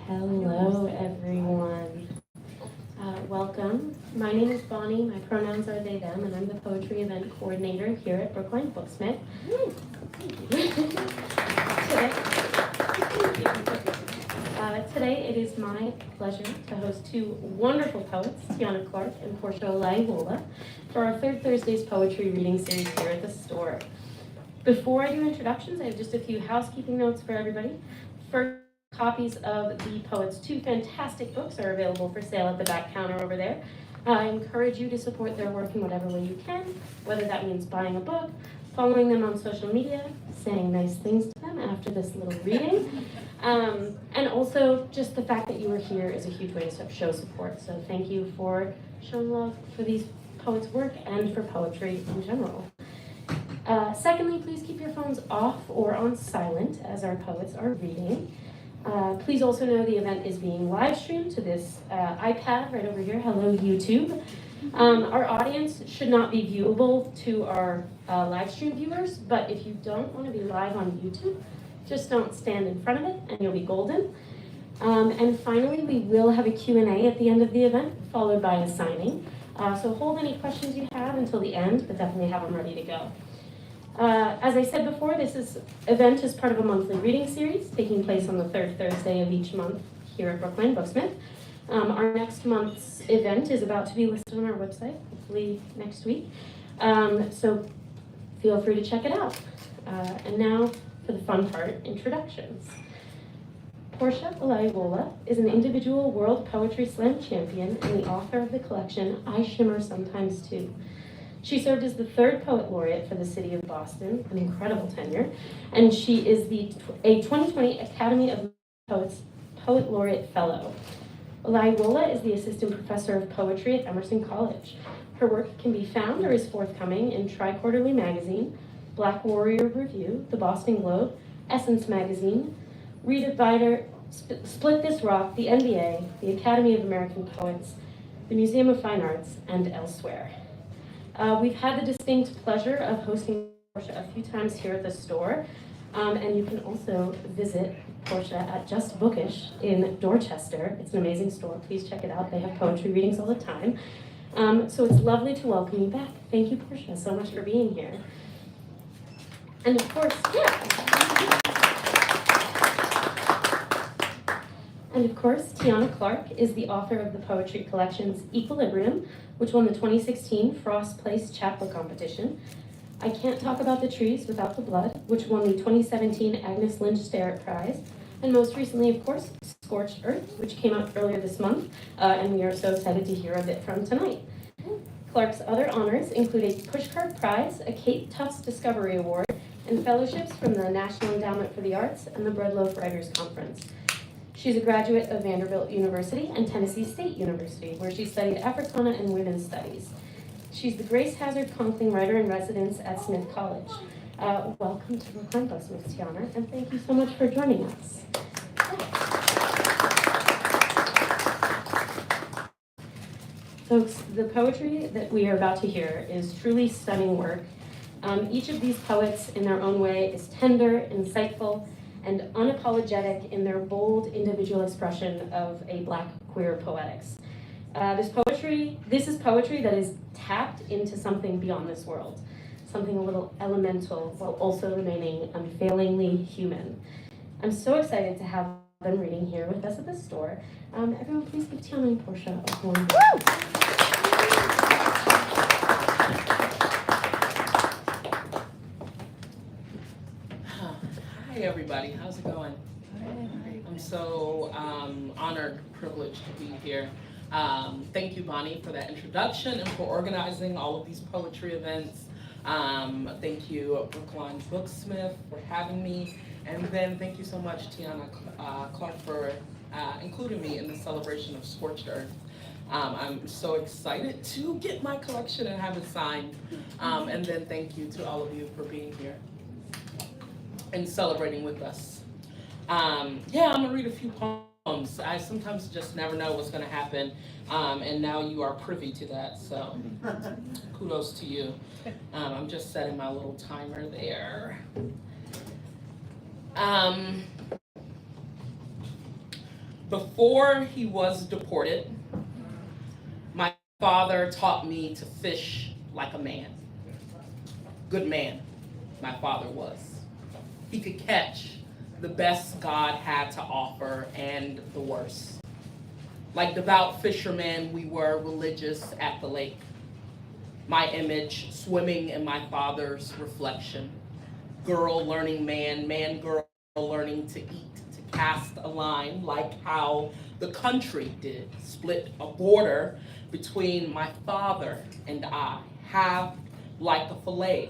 Hello, everyone. Welcome. My name is Bonnie. My pronouns are they, them, and I'm the poetry event coordinator here at Brookline Booksmith. Today it is my pleasure to host two wonderful poets, Tiana Clark and Porsha Olayiwola, for our third Thursday's poetry reading series here at the store. Before I do introductions, I have just a few housekeeping notes for everybody. First, copies of the poets' two fantastic books are available for sale at the back counter over there. I encourage you to support their work in whatever way you can, whether that means buying a book, following them on social media, saying nice things to them after this little reading, and also just the fact that you are here is a huge way to show support. So thank you for showing love for these poets' work and for poetry in general. Secondly, please keep your phones off or on silent as our poets are reading. Please also know the event is being live streamed to this iPad right over here. Hello, YouTube. Our audience should not be viewable to our live stream viewers, but if you don't want to be live on YouTube, just don't stand in front of it and you'll be golden. And finally, we will have a Q&A at the end of the event, followed by a signing. So hold any questions you have until the end, but definitely have them ready to go. As I said before, this event is part of a monthly reading series taking place on the third Thursday of each month here at Brookline Booksmith. Our next month's event is about to be listed on our website, hopefully next week. So feel free to check it out. And now for the fun part, introductions. Porsha Olayiwola is an individual World Poetry Slam champion and the author of the collection I Shimmer Sometimes Too. She served as the third poet laureate for the city of Boston, an incredible tenure, and she is a 2020 Academy of Poets Poet Laureate Fellow. Olayiwola is the assistant professor of poetry at Emerson College. Her work can be found or is forthcoming in Tri-Quarterly Magazine, Black Warrior Review, the Boston Globe, Essence Magazine, Read It Biter, Split This Rock, the NBA, the Academy of American Poets, the Museum of Fine Arts, and elsewhere. We've had the distinct pleasure of hosting Porsha a few times here at the store, and you can also visit Porsha at Just Bookish in Dorchester. It's an amazing store. Please check it out. They have poetry readings all the time. So it's lovely to welcome you back. Thank you, Porsha, so much for being here. And of course, And of course, Tiana Clark is the author of the poetry collections Equilibrium, which won the 2016 Frost Place Chapbook Competition, I Can't Talk About the Trees Without the Blood, which won the 2017 Agnes Lynch Sterrett Prize, and most recently, of course, Scorched Earth, which came out earlier this month, and we are so excited to hear a bit from tonight. Clark's other honors include a Pushcart Prize, a Kate Tufts Discovery Award, and fellowships from the National Endowment for the Arts and the Breadloaf Writers Conference. She's a graduate of Vanderbilt University and Tennessee State University, where she studied Africana and Women's Studies. She's the Grace Hazard Conkling Writer-in-Residence at Smith College. Welcome to Brookline Booksmith, Tiana, and thank you so much for joining us. Folks, the poetry that we are about to hear is truly stunning work. Each of these poets, in their own way, is tender, insightful, and unapologetic in their bold individual expression of a Black queer poetics. This is poetry that is tapped into something beyond this world, something a little elemental while also remaining unfailingly human. I'm so excited to have them reading here with us at the store. Everyone please give Tiana and Porsha a warm welcome. Hi everybody, how's it going? I'm so honored, privileged to be here. Thank you, Bonnie, for that introduction and for organizing all of these poetry events. Thank you, Brookline Booksmith, for having me. And then thank you so much, Tiana Clark, for including me in the celebration of Scorched Earth. I'm so excited to get my collection and have it signed. And then thank you to all of you for being here and celebrating with us. I'm gonna read a few poems. I sometimes just never know what's gonna happen, and now you are privy to that, so kudos to you. I'm just setting my little timer there. Before he was deported, my father taught me to fish like a man. Good man, my father was. He could catch the best God had to offer and the worst. Like devout fishermen, we were religious at the lake. My image swimming in my father's reflection. Girl learning man, man girl learning to eat, to cast a line like how the country did, split a border between my father and I, half like a fillet,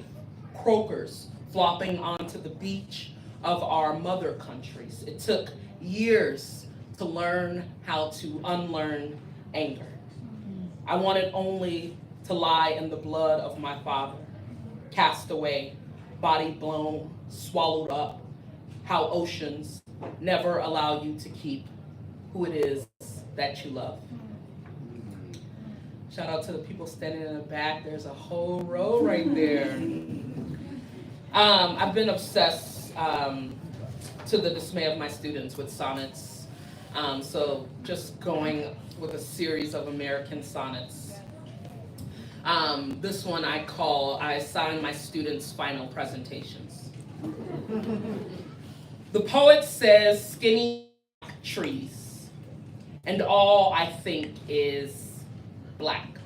croakers flopping onto the beach of our mother countries. It took years to learn how to unlearn anger. I wanted only to lie in the blood of my father, cast away, body blown, swallowed up, how oceans never allow you to keep who it is that you love. Shout out to the people standing in the back. There's a whole row right there. I've been obsessed, to the dismay of my students, with sonnets. So just going with a series of American sonnets. This one I assign my students' final presentations. The poet says, skinny trees, and all I think is black.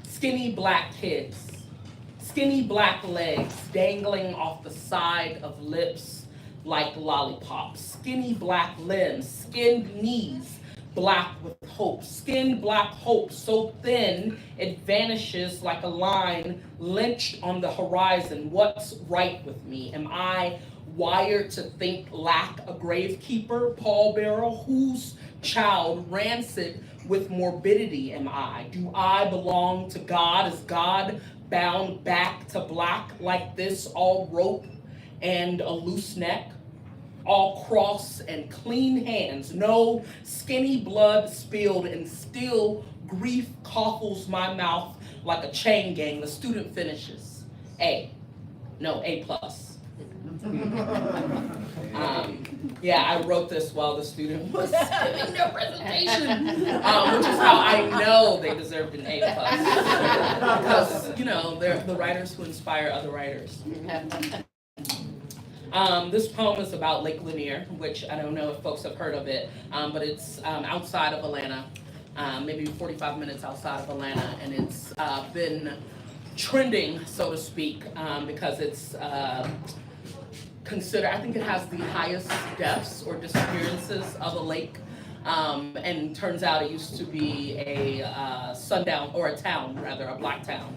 Skinny black kids, skinny black legs dangling off the side of lips like lollipops. Skinny black limbs, skinned knees, black with hope. Skin black hope so thin it vanishes like a line lynched on the horizon. What's right with me? Am I wired to think lack a gravekeeper, pallbearer? Whose child rancid with morbidity am I? Do I belong to God? Is God bound back to black like this, all rope and a loose neck? All cross and clean hands, no skinny blood spilled, and still grief coffles my mouth like a chain gang. The student finishes. A plus. Yeah, I wrote this while the student was giving their presentation, which is how I know they deserved an A plus, because they're the writers who inspire other writers. This poem is about Lake Lanier, which I don't know if folks have heard of it, but it's outside of Atlanta, maybe 45 minutes outside of Atlanta, and it's been trending, so to speak, because it's considered, I think it has the highest deaths or disappearances of a lake, and turns out it used to be a sundown, or a black town,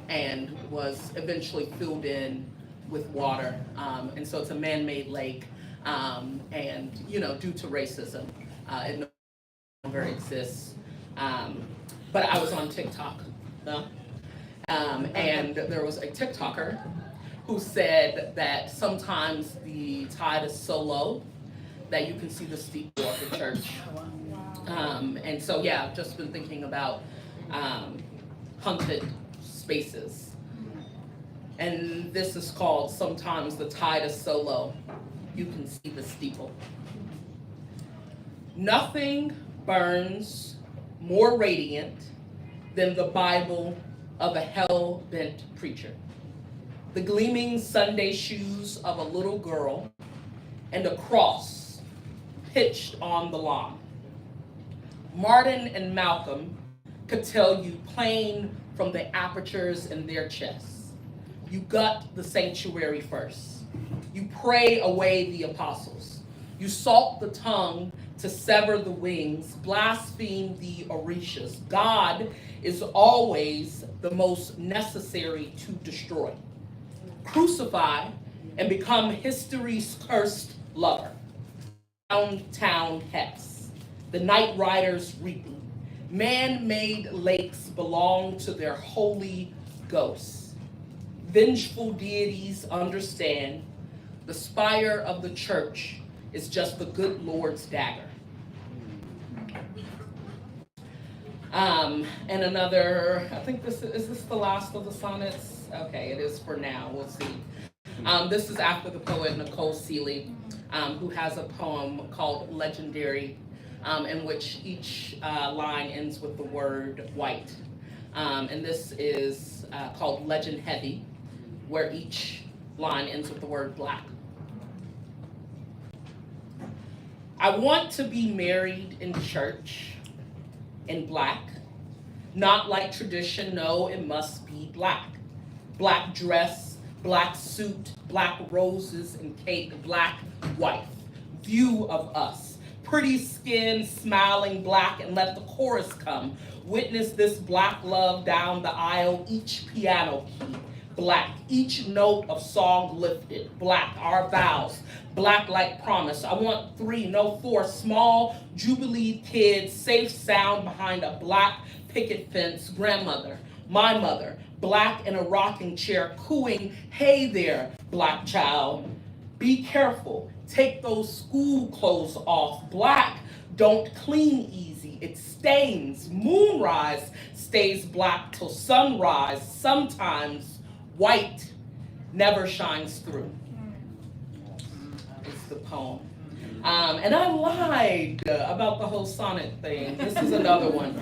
and was eventually filled in with water, and so it's a man-made lake, and due to racism, it no longer exists. But I was on TikTok, and there was a TikToker who said that sometimes the tide is so low that you can see the steeple of the church. And so yeah, I've just been thinking about haunted spaces. And this is called Sometimes the Tide is So Low, You Can See the Steeple. Nothing burns more radiant than the Bible of a hell-bent preacher. The gleaming Sunday shoes of a little girl and a cross pitched on the lawn. Martin and Malcolm could tell you plain from the apertures in their chests. You gut the sanctuary first. You pray away the apostles. You salt the tongue to sever the wings, blaspheme the orishas. God is always the most necessary to destroy. Crucify and become history's cursed lover. Downtown Hex, the night riders reaping. Man-made lakes belong to their holy ghosts. Vengeful deities understand the spire of the church is just the good Lord's dagger. And another, I think is this the last of the sonnets? Okay, it is for now, we'll see. This is after the poet Nicole Seeley, who has a poem called Legendary, in which each line ends with the word white. And this is called Legend Heavy, where each line ends with the word black. I want to be married in church in black, not like tradition, no, it must be black. Black dress, black suit, black roses and cake, black wife. View of us, pretty skin, smiling black, and let the chorus come. Witness this black love down the aisle, each piano key, black, each note of song lifted, black, our vows, black like promise. I want 3, no 4, small jubilee kids, safe sound behind a black picket fence, grandmother, my mother, black in a rocking chair, cooing, hey there, black child. Be careful, take those school clothes off, black, don't clean easy, it stains, moonrise stays black till sunrise, sometimes white never shines through. It's the poem. And I lied about the whole sonnet thing. This is another one,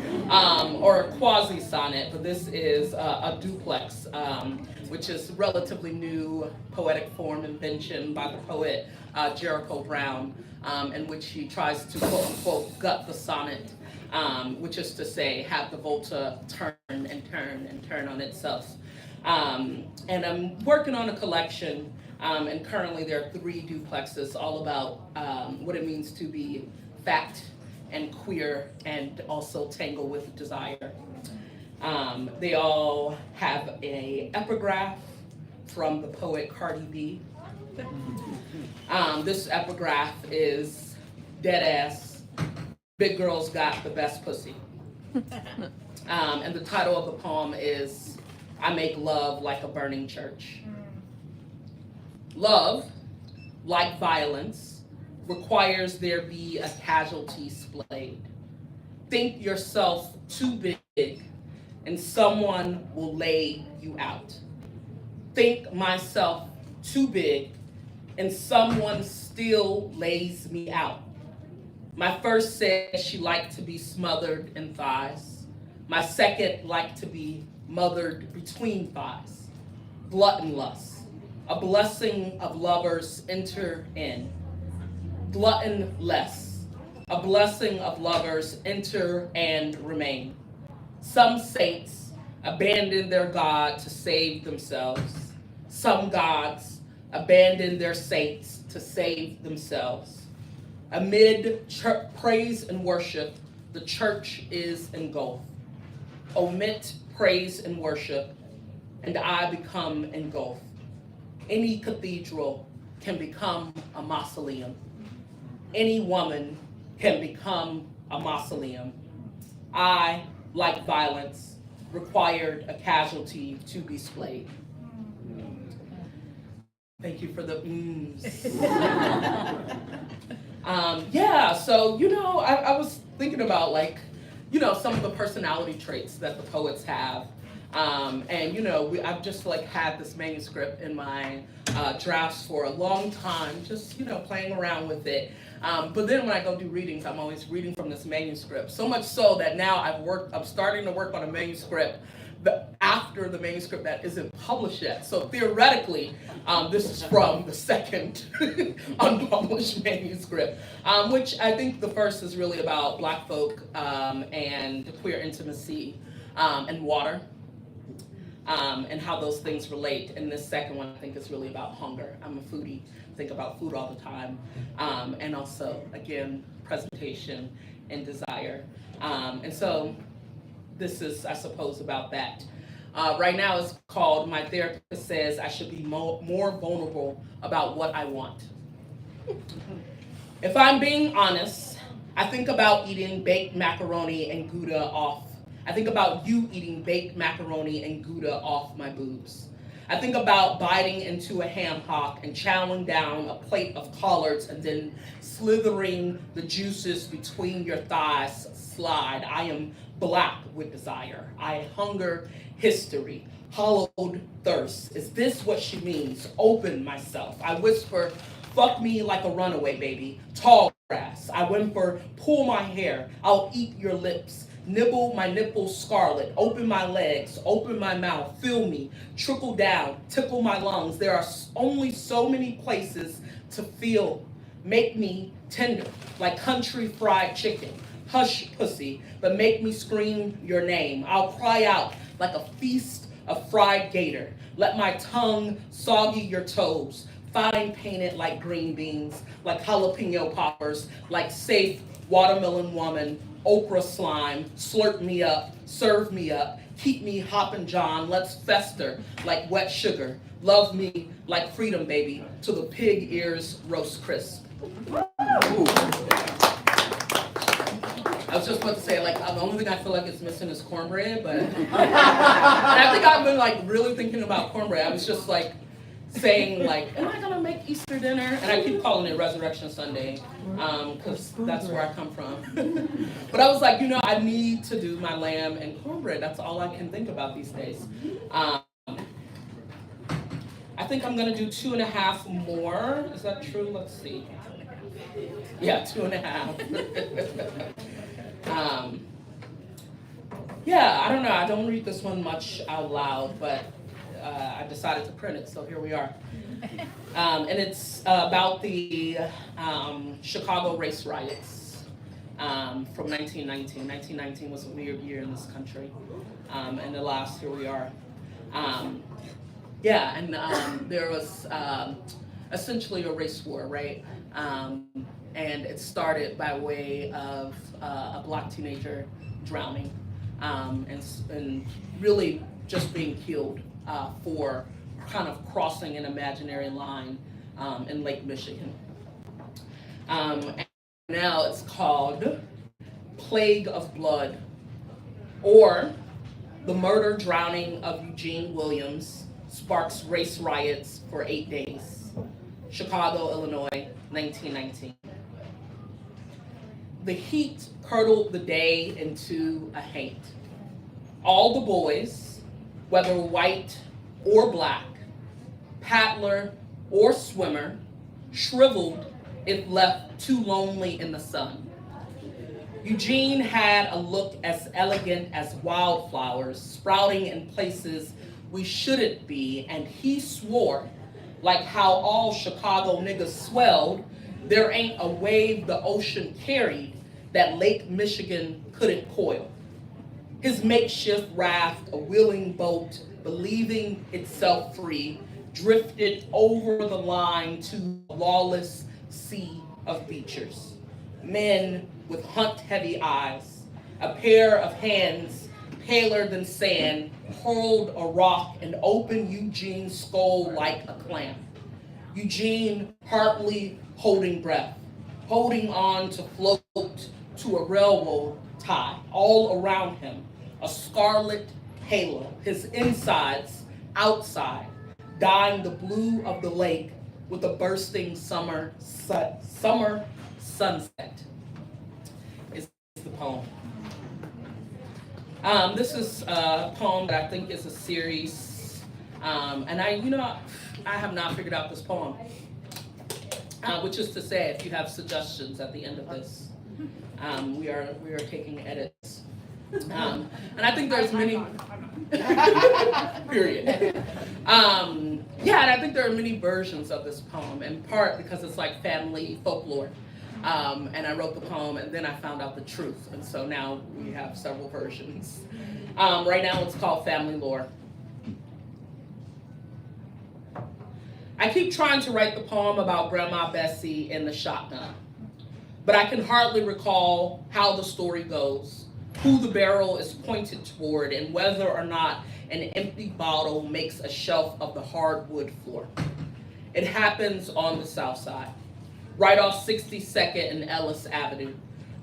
or a quasi-sonnet, but this is a duplex, which is relatively new poetic form invention by the poet Jericho Brown, in which he tries to quote unquote gut the sonnet, which is to say have the volta turn and turn and turn on itself. And I'm working on a collection, and currently there are 3 duplexes all about what it means to be fat and queer and also tangle with desire. They all have a epigraph from the poet Cardi B. This epigraph is dead ass, big girls got the best pussy. And the title of the poem is I Make Love Like a Burning Church. Love, like violence, requires there be a casualty splayed. Think yourself too big and someone will lay you out. Think myself too big and someone still lays me out. My first said she liked to be smothered in thighs. My second liked to be mothered between thighs. Gluttonlust, a blessing of lovers enter in. Gluttonless, a blessing of lovers enter and remain. Some saints abandon their God to save themselves. Some gods abandon their saints to save themselves. Amid praise and worship, the church is engulfed. Omit praise and worship, and I become engulfed. Any cathedral can become a mausoleum. Any woman can become a mausoleum. I, like violence, required a casualty to be splayed. Thank you for the yeah, so, I was thinking about some of the personality traits that the poets have. I've just had this manuscript in my drafts for a long time, just, playing around with it. But then when I go do readings, I'm always reading from this manuscript. So much so that now I'm starting to work on a manuscript after the manuscript that isn't published yet. So theoretically, this is from the second unpublished manuscript, which I think the first is really about Black folk and queer intimacy and water. And how those things relate. And this second one, I think, is really about hunger. I'm a foodie, think about food all the time. And also, again, presentation and desire. And so this is, I suppose, about that. Right now it's called My Therapist Says I Should Be More Vulnerable About What I Want. If I'm being honest, I think about eating baked macaroni and Gouda off. I think about you eating baked macaroni and Gouda off my boobs. I think about biting into a ham hock and chowing down a plate of collards and then slithering the juices between your thighs slide. I am Black with desire. I hunger history. hollowed thirst. Is this what she means? Open myself. I whisper, fuck me like a runaway baby. Tall grass. I whimper, pull my hair. I'll eat your lips. Nibble my nipples scarlet. Open my legs. Open my mouth. Feel me. Trickle down. Tickle my lungs. There are only so many places to feel. Make me tender like country fried chicken. Hush, pussy, but make me scream your name. I'll cry out like a feast of fried gator. Let my tongue soggy your toes. Fine painted like green beans, like jalapeno poppers, like safe watermelon woman, okra slime. Slurp me up, serve me up, keep me hoppin' John. Let's fester like wet sugar. Love me like freedom, baby, till the pig ears roast crisp. Ooh. I was just about to say, like, the only thing I feel like it's missing is cornbread, but and I think I've been like really thinking about cornbread. I was just like saying, like, am I gonna make Easter dinner? And I keep calling it Resurrection Sunday, because that's where I come from. But I was like, you know, I need to do my lamb and cornbread. That's all I can think about these days. I think I'm gonna do 2.5 more. Is that true? Let's see. Yeah, 2.5. Yeah, I don't know. I don't read this one much out loud, but I decided to print it, so here we are. And it's about the Chicago race riots from 1919. 1919 was a weird year in this country, and alas, here we are. Yeah, and there was essentially a race war, right? And it started by way of a Black teenager drowning and really just being killed for kind of crossing an imaginary line in Lake Michigan. And now it's called Plague of Blood, or the murder drowning of Eugene Williams sparks race riots for 8 days. Chicago, Illinois, 1919. The heat curdled the day into a hate. All the boys, whether white or black, paddler or swimmer, shriveled if left too lonely in the sun. Eugene had a look as elegant as wildflowers sprouting in places we shouldn't be, and he swore, like how all Chicago niggas swelled, there ain't a wave the ocean carried that Lake Michigan couldn't coil. His makeshift raft, a willing boat, believing itself free, drifted over the line to a lawless sea of beachers. Men with hunt-heavy eyes, a pair of hands paler than sand, hurled a rock and opened Eugene's skull like a clam. Eugene hardly holding breath, holding on to float to a railroad tie. All around him, a scarlet halo, his insides outside, dyeing the blue of the lake with a bursting summer sunset. Is the poem. This is a poem that I think is a series, and I have not figured out this poem, which is to say, if you have suggestions at the end of this, we are taking edits, and I think there's many. Period. Yeah, and I think there are many versions of this poem, in part because it's like family folklore. And I wrote the poem, and then I found out the truth, and so now we have several versions. Right now it's called Family Lore. I keep trying to write the poem about Grandma Bessie and the shotgun, but I can hardly recall how the story goes, who the barrel is pointed toward, and whether or not an empty bottle makes a shelf of the hardwood floor. It happens on the South Side, right off 62nd and Ellis Avenue,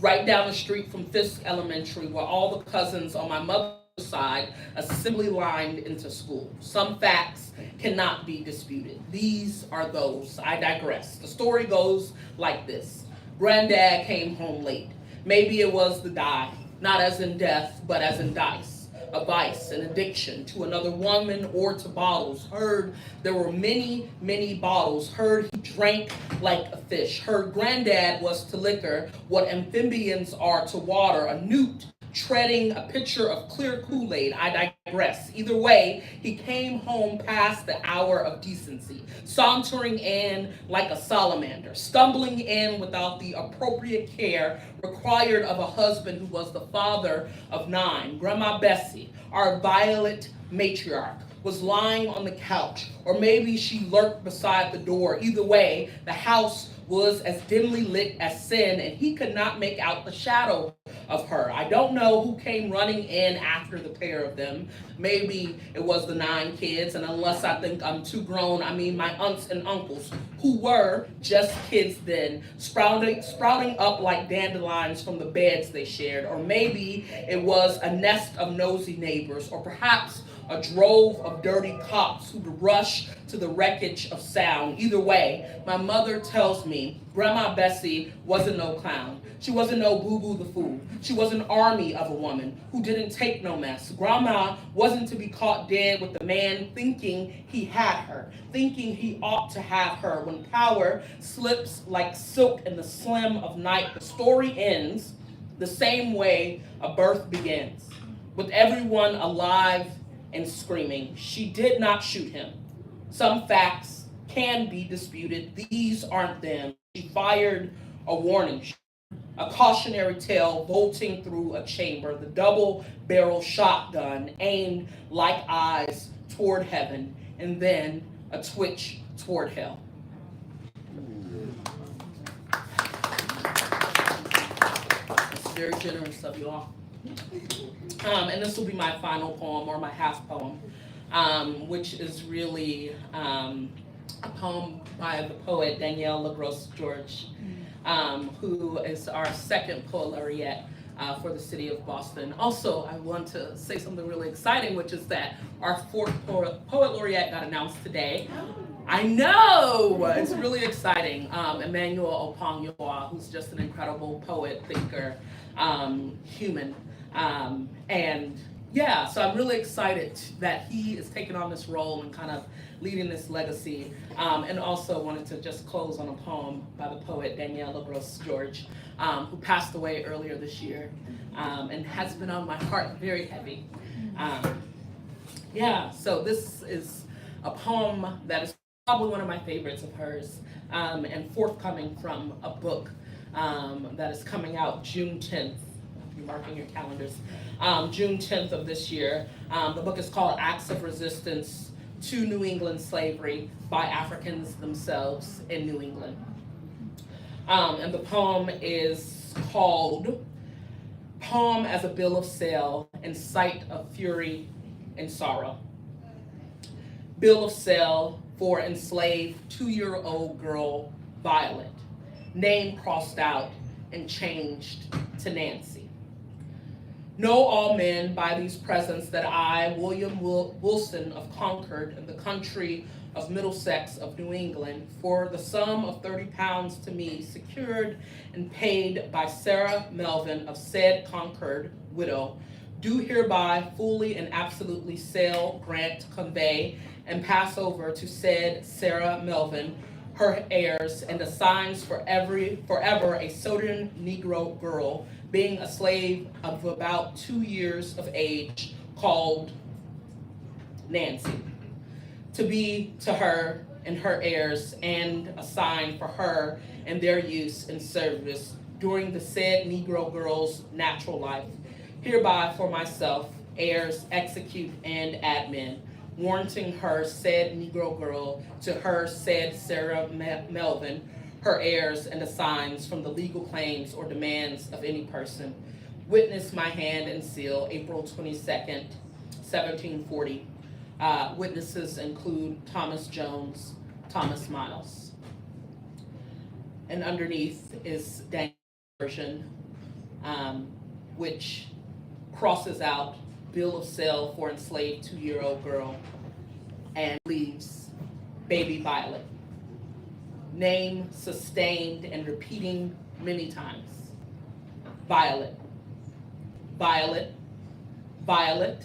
right down the street from Fisk Elementary, where all the cousins on my mother's side assembly lined into school. Some facts cannot be disputed. These are those. I digress. The story goes like this. Granddad came home late. Maybe it was the die, not as in death, but as in dice. a vice, an addiction to another woman or to bottles. Heard there were many, many bottles. Heard he drank like a fish. Heard granddad was to liquor what amphibians are to water, a newt treading a pitcher of clear Kool-Aid. I digress. Either way, he came home past the hour of decency, sauntering in like a salamander, stumbling in without the appropriate care required of a husband who was the father of 9. Grandma Bessie, our violet matriarch, was lying on the couch, or maybe she lurked beside the door. Either way, the house was as dimly lit as sin, and he could not make out the shadow of her. I don't know who came running in after the pair of them. Maybe it was the 9 kids, and unless I think I'm too grown, I mean my aunts and uncles, who were just kids then, sprouting up like dandelions from the beds they shared. Or maybe it was a nest of nosy neighbors, or perhaps a drove of dirty cops who'd rush to the wreckage of sound. Either way, my mother tells me Grandma Bessie wasn't no clown. She wasn't no boo-boo the fool. She was an army of a woman who didn't take no mess. Grandma wasn't to be caught dead with the man thinking he had her, thinking he ought to have her. When power slips like silk in the slim of night, the story ends the same way a birth begins, with everyone alive and screaming. She did not shoot him. Some facts can be disputed. These aren't them. She fired a warning shot, a cautionary tale bolting through a chamber, the double-barrel shotgun aimed like eyes toward heaven, and then a twitch toward hell. It's very generous of you all. And this will be my final poem, or my half poem, which is really a poem by the poet Danielle LaGrosse George, who is our second poet laureate for the city of Boston. Also, I want to say something really exciting, which is that our 4th poet laureate got announced today. I know! It's really exciting. Emmanuel Opongyoa, who's just an incredible poet, thinker, human. And yeah, so I'm really excited that he is taking on this role and kind of leading this legacy. And also wanted to just close on a poem by the poet Danielle LaGrosse George, who passed away earlier this year, and has been on my heart very heavy. Yeah, so this is a poem that is probably one of my favorites of hers, and forthcoming from a book that is coming out June 10th. You're marking your calendars. June 10th of this year. The book is called Acts of Resistance to New England Slavery by Africans Themselves in New England. And the poem is called Poem as a Bill of Sale in Sight of Fury and Sorrow. Bill of sale for enslaved 2-year-old girl Violet, name crossed out and changed to Nancy. Know all men by these presents that I, William Wilson of Concord, in the country of Middlesex of New England, for the sum of 30 pounds to me, secured and paid by Sarah Melvin of said Concord, widow, do hereby fully and absolutely sell, grant, convey, and pass over to said Sarah Melvin, her heirs, and assigns forever a certain Negro girl, being a slave of about 2 years of age, called Nancy, to be to her and her heirs, and assigned for her and their use and service during the said Negro girl's natural life, hereby for myself, heirs, execute, and admin, warranting her said Negro girl to her said Sarah Melvin, her heirs, and assigns from the legal claims or demands of any person. Witness my hand and seal, April 22nd, 1740. Witnesses include Thomas Jones, Thomas Miles. And underneath is Daniel's version, which crosses out bill of sale for enslaved 2-year-old girl and leaves baby Violet. Name sustained and repeating many times. Violet, Violet, Violet,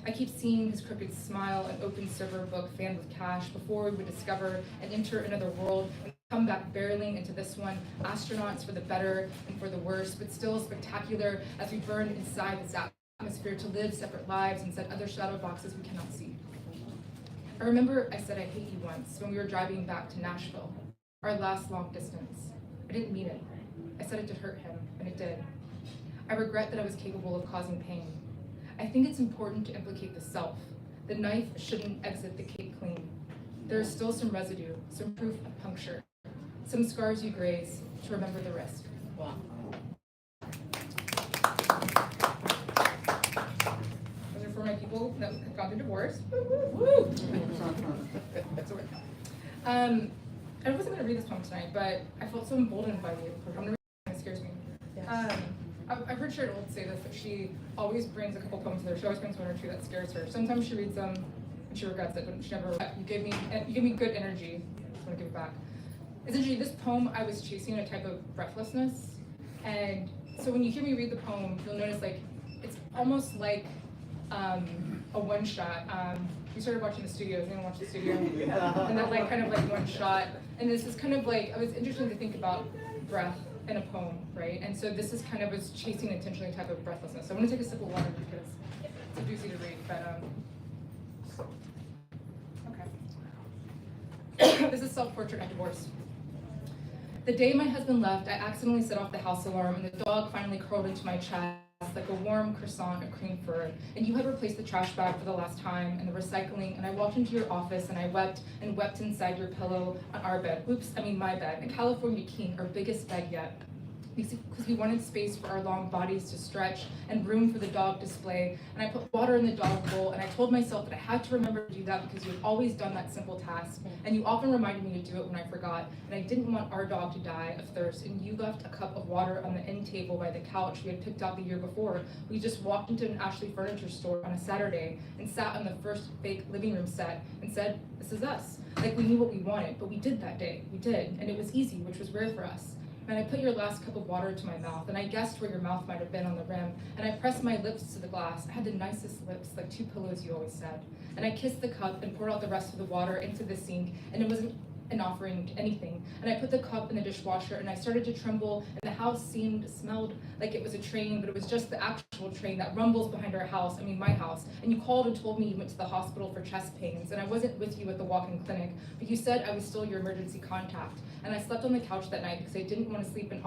I keep seeing his crooked smile, an open silver book fanned with cash, before we would discover and enter another world and come back barreling into this one, astronauts for the better and for the worse, but still spectacular as we burn inside this atmosphere to live separate lives and set other shadow boxes we cannot see. I remember I said I hate you once when we were driving back to Nashville, our last long distance. I didn't mean it. I said it to hurt him, and it did. I regret that I was capable of causing pain. I think it's important to implicate the self. The knife shouldn't exit the cake clean. There is still some residue, some proof of puncture, some scars you graze to remember the risk. Wow. Those are for my people that have gone through divorce. Woo! That's a word. I wasn't going to read this poem tonight, but I felt so emboldened by the I'm going to read it. It scares me. Yes. I've heard Sharon Old say this, that she always brings a couple poems with her. She always brings one or two that scares her. Sometimes she reads them and she regrets it, but she never. You gave me good energy. I just want to give it back. Essentially, this poem, I was chasing a type of breathlessness, and so when you hear me read the poem, you'll notice like it's almost like a one shot. We started watching The Studio. Does anyone watch The Studio? And that like kind of like one shot. And this is kind of like, it was interesting to think about breath in a poem, right? And so this is kind of was chasing intentionally type of breathlessness. So I'm gonna take a sip of water because it's a doozy to read, but okay. This is Self-Portrait at Divorce. The day my husband left, I accidentally set off the house alarm and the dog finally curled into my chest like a warm croissant of cream fur, and you had replaced the trash bag for the last time and the recycling, and I walked into your office and I wept and wept inside your pillow on our bed. Oops, I mean my bed, a California king, our biggest bed yet. Because we wanted space for our long bodies to stretch and room for the dog display. And I put water in the dog bowl, and I told myself that I had to remember to do that because you had always done that simple task. And you often reminded me to do it when I forgot. And I didn't want our dog to die of thirst. And you left a cup of water on the end table by the couch we had picked out the year before. We just walked into an Ashley furniture store on a Saturday and sat on the first fake living room set and said, "This is us." Like we knew what we wanted, but we did that day. We did, and it was easy, which was rare for us. And I put your last cup of water to my mouth, and I guessed where your mouth might have been on the rim, and I pressed my lips to the glass. I had the nicest lips, like 2 pillows, you always said. And I kissed the cup and poured out the rest of the water into the sink, and it wasn't an offering to anything. And I put the cup in the dishwasher, and I started to tremble, and the house smelled like it was a train, but it was just the actual train that rumbles behind our house, I mean my house. And you called and told me you went to the hospital for chest pains, and I wasn't with you at the walk-in clinic, but you said I was still your emergency contact. And I slept on the couch that night because I didn't want to sleep in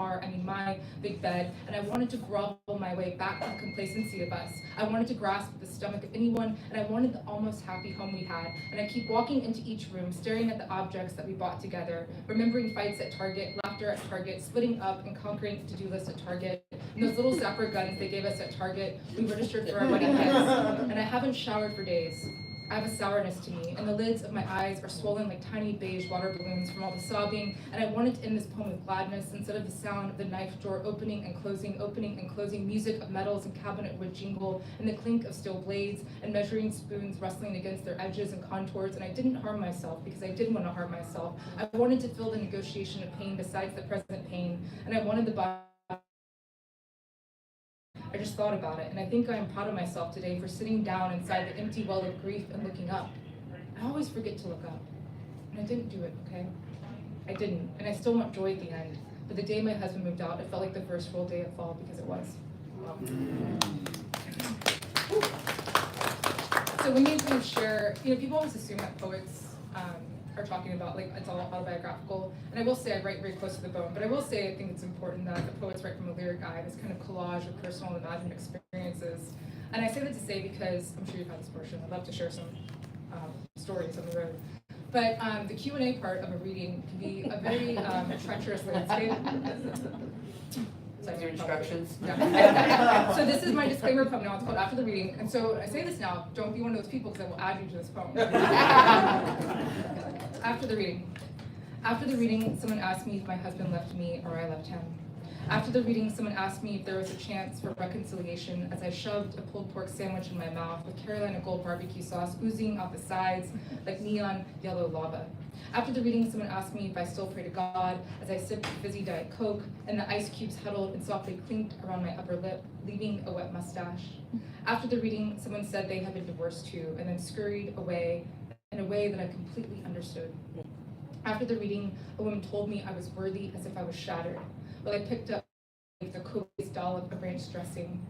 my big bed, and I wanted to grovel my way back to the complacency of us. I wanted to grasp the stomach of anyone, and I wanted the almost happy home we had. And I keep walking into each room, staring at the objects that we bought together, remembering fights at Target, laughter at Target, splitting up and conquering to-do lists at Target, and those little zapper guns they gave us at Target, we registered for our wedding gifts. And I haven't showered for days. I have a sourness to me, and the lids of my eyes are swollen like tiny beige water balloons from all the sobbing, and I wanted to end this poem with gladness instead of the sound of the knife drawer opening and closing, music of metals and cabinet wood jingle, and the clink of steel blades, and measuring spoons rustling against their edges and contours, and I didn't harm myself because I didn't want to harm myself. I wanted to feel the negotiation of pain besides the present pain, and I wanted the body. I just thought about it, and I think I am proud of myself today for sitting down inside the empty well of grief and looking up. I always forget to look up, and I didn't do it, okay? I didn't, and I still want joy at the end. But the day my husband moved out, it felt like the first full day of fall because it was. So when you kind of share, people always assume that poets are talking about, like, it's all autobiographical. And I will say I write very close to the bone, but I will say I think it's important that the poets write from a lyric eye, this kind of collage of personal and imagined experiences. And I say that to say because, I'm sure you've had this portion, I'd love to share some stories on the road. But the Q&A part of a reading can be a very treacherous landscape. Your instructions. Yeah. So this is my disclaimer poem now, it's called After the Reading. And so I say this now, don't be one of those people because I will add you to this poem. After the reading. After the reading, someone asked me if my husband left me or I left him. After the reading, someone asked me if there was a chance for reconciliation as I shoved a pulled pork sandwich in my mouth with Carolina Gold barbecue sauce oozing out the sides like neon yellow lava. After the reading, someone asked me if I still pray to God as I sipped fizzy Diet Coke and the ice cubes huddled and softly clinked around my upper lip, leaving a wet mustache. After the reading, someone said they had been divorced too and then scurried away in a way that I completely understood. After the reading, a woman told me I was worthy as if I was shattered, while I picked up the copious dollop of ranch dressing.